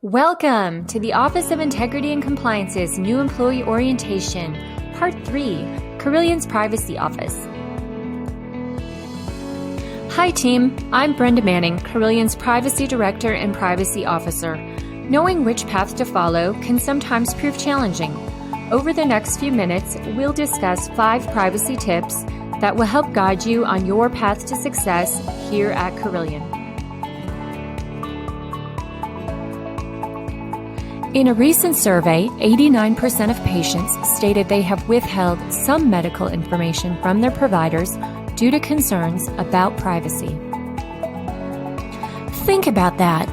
Welcome to the Office of Integrity and Compliance's New Employee Orientation, Part 3, Carillion's Privacy Office. Hi team, I'm Brenda Manning, Carillion's Privacy Director and Privacy Officer. Knowing which path to follow can sometimes prove challenging. Over the next few minutes, we'll discuss 5 privacy tips that will help guide you on your path to success here at Carillion. In a recent survey, 89% of patients stated they have withheld some medical information from their providers due to concerns about privacy. Think about that,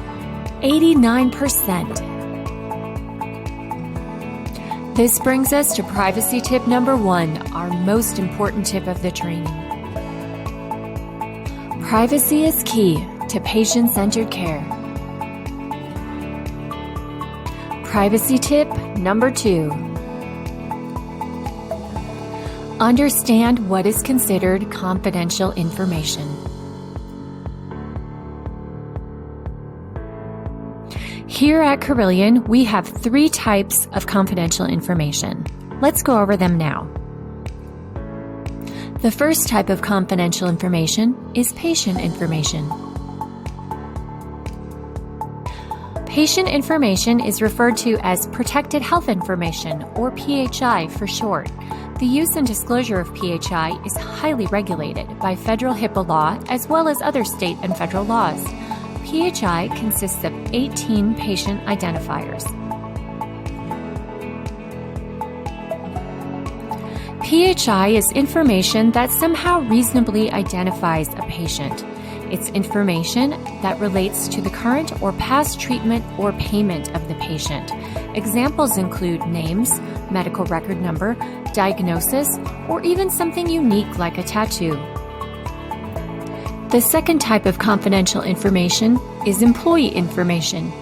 89%. This brings us to privacy tip number 1, our most important tip of the training. Privacy is key to patient-centered care. Privacy tip number 2. Understand what is considered confidential information. Here at Carillion, we have 3 types of confidential information. Let's go over them now. The first type of confidential information is patient information. Patient information is referred to as Protected Health Information, or PHI for short. The use and disclosure of PHI is highly regulated by federal HIPAA law as well as other state and federal laws. PHI consists of 18 patient identifiers. PHI is information that somehow reasonably identifies a patient. It's information that relates to the current or past treatment or payment of the patient. Examples include names, medical record number, diagnosis, or even something unique like a tattoo. The second type of confidential information is employee information.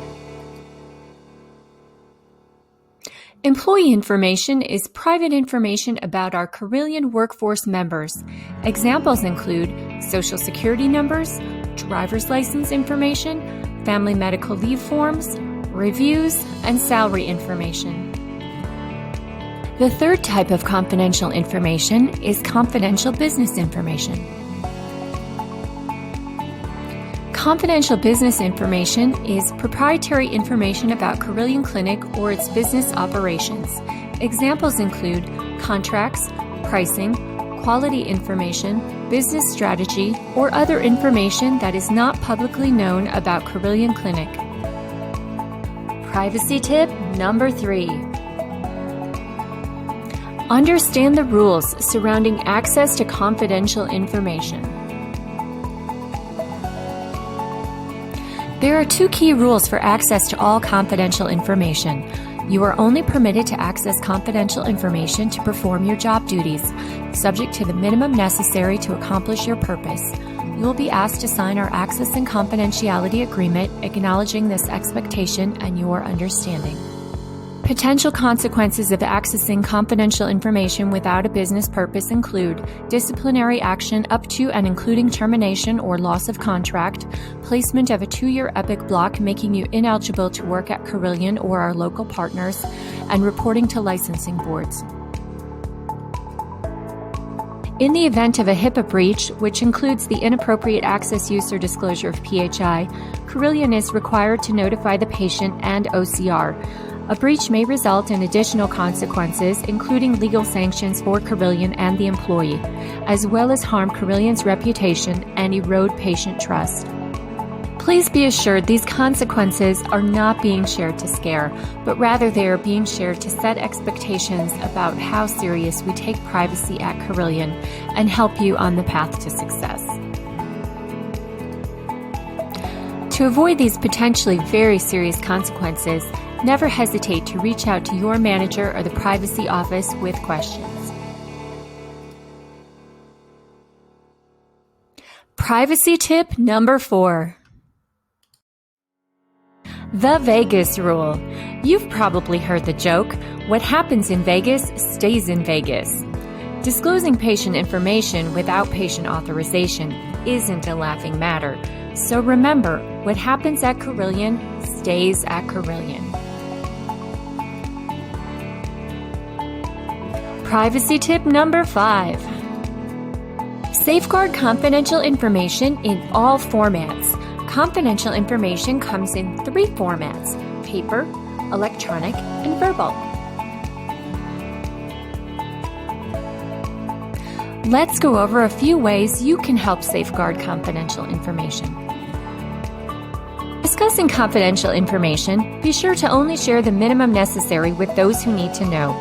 Employee information is private information about our Carillion workforce members. Examples include Social Security numbers, driver's license information, family medical leave forms, reviews, and salary information. The third type of confidential information is confidential business information. Confidential business information is proprietary information about Carillion Clinic or its business operations. Examples include contracts, pricing, quality information, business strategy, or other information that is not publicly known about Carillion Clinic. Privacy tip number 3. Understand the rules surrounding access to confidential information. There are 2 key rules for access to all confidential information. You are only permitted to access confidential information to perform your job duties, subject to the minimum necessary to accomplish your purpose. You will be asked to sign our access and confidentiality agreement, acknowledging this expectation and your understanding. Potential consequences of accessing confidential information without a business purpose include disciplinary action up to and including termination or loss of contract, placement of a 2-year EPIC block making you ineligible to work at Carillion or our local partners, and reporting to licensing boards. In the event of a HIPAA breach, which includes the inappropriate access, use, or disclosure of PHI, Carillion is required to notify the patient and OCR. A breach may result in additional consequences, including legal sanctions for Carillion and the employee, as well as harm Carillion's reputation and erode patient trust. Please be assured these consequences are not being shared to scare, but rather they are being shared to set expectations about how serious we take privacy at Carillion and help you on the path to success. To avoid these potentially very serious consequences, never hesitate to reach out to your manager or the privacy office with questions. Privacy tip number 4. The Vegas rule. You've probably heard the joke, what happens in Vegas stays in Vegas. Disclosing patient information without patient authorization isn't a laughing matter. So remember, what happens at Carilion stays at Carilion. Privacy tip number 5. Safeguard confidential information in all formats. Confidential information comes in 3 formats: paper, electronic, and verbal. Let's go over a few ways you can help safeguard confidential information. Discussing confidential information, be sure to only share the minimum necessary with those who need to know.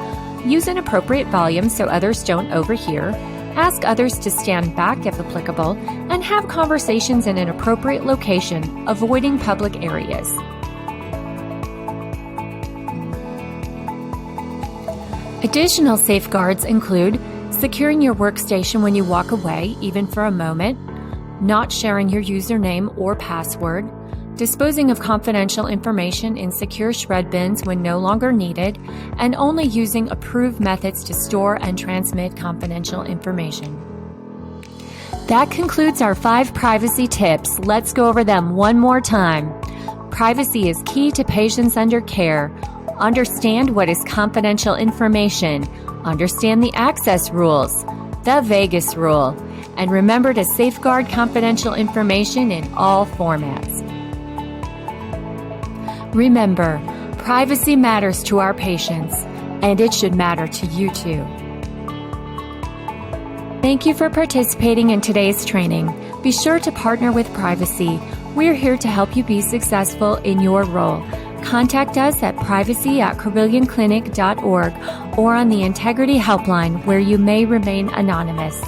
Use an appropriate volume so others don't overhear. Ask others to stand back if applicable, and have conversations in an appropriate location, avoiding public areas. Additional safeguards include securing your workstation when you walk away, even for a moment, not sharing your username or password, disposing of confidential information in secure shred bins when no longer needed, and only using approved methods to store and transmit confidential information. That concludes our 5 privacy tips. Let's go over them one more time. Privacy is key to patients under care. Understand what is confidential information. Understand the access rules, the Vegas rule, and remember to safeguard confidential information in all formats. Remember, privacy matters to our patients, and it should matter to you too. Thank you for participating in today's training. Be sure to partner with Privacy. We're here to help you be successful in your role. Contact us at privacy@carilionclinic.org or on the Integrity Helpline, where you may remain anonymous.